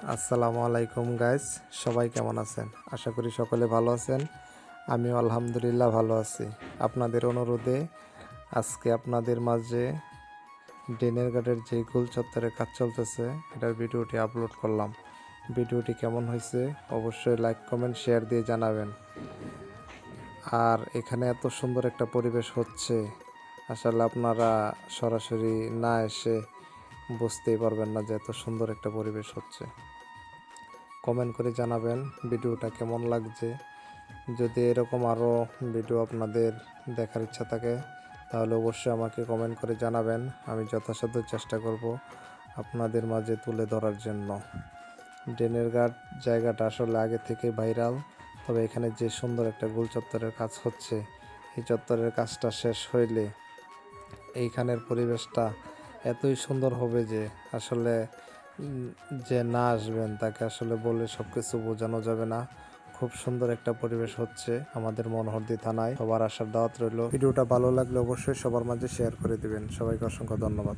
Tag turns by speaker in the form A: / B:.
A: আসসালামু আলাইকুম গাইস, সবাই কেমন আছেন? আশা করি সকলে ভালো আছেন। আমিও আলহামদুলিল্লাহ ভালো আছি। আপনাদের অনুরোধে আজকে আপনাদের মাঝে ডেনের ঘাটের যে গোল চত্বরের কাজ চলতেছে এটার ভিডিওটি আপলোড করলাম। ভিডিওটি কেমন হয়েছে অবশ্যই লাইক কমেন্ট শেয়ার দিয়ে জানাবেন। আর এখানে এত সুন্দর একটা পরিবেশ হচ্ছে, আসলে আপনারা সরাসরি না এসে বুঝতেই পারবেন না যে এত সুন্দর একটা পরিবেশ হচ্ছে। কমেন্ট করে জানাবেন ভিডিওটা কেমন লাগছে। যদি এরকম আরও ভিডিও আপনাদের দেখার ইচ্ছা থাকে তাহলে অবশ্যই আমাকে কমেন্ট করে জানাবেন। আমি যথাসাধ্য চেষ্টা করব আপনাদের মাঝে তুলে ধরার জন্য। ডেনের ঘাট জায়গাটা আসলে আগে থেকে ভাইরাল, তবে এখানে যে সুন্দর একটা গোল চত্বরের কাজ হচ্ছে, এই চত্বরের কাজটা শেষ হইলে এইখানের পরিবেশটা এতই সুন্দর হবে যে আসলে যে না আসবেন তাকে আসলে বলে সব কিছু বোঝানো যাবে না। খুব সুন্দর একটা পরিবেশ হচ্ছে আমাদের মনোহরদী থানায়। সবার আসার দাওয়াত রইল। ভিডিওটা ভালো লাগলে অবশ্যই সবার মাঝে শেয়ার করে দিবেন। সবাইকে অসংখ্য ধন্যবাদ।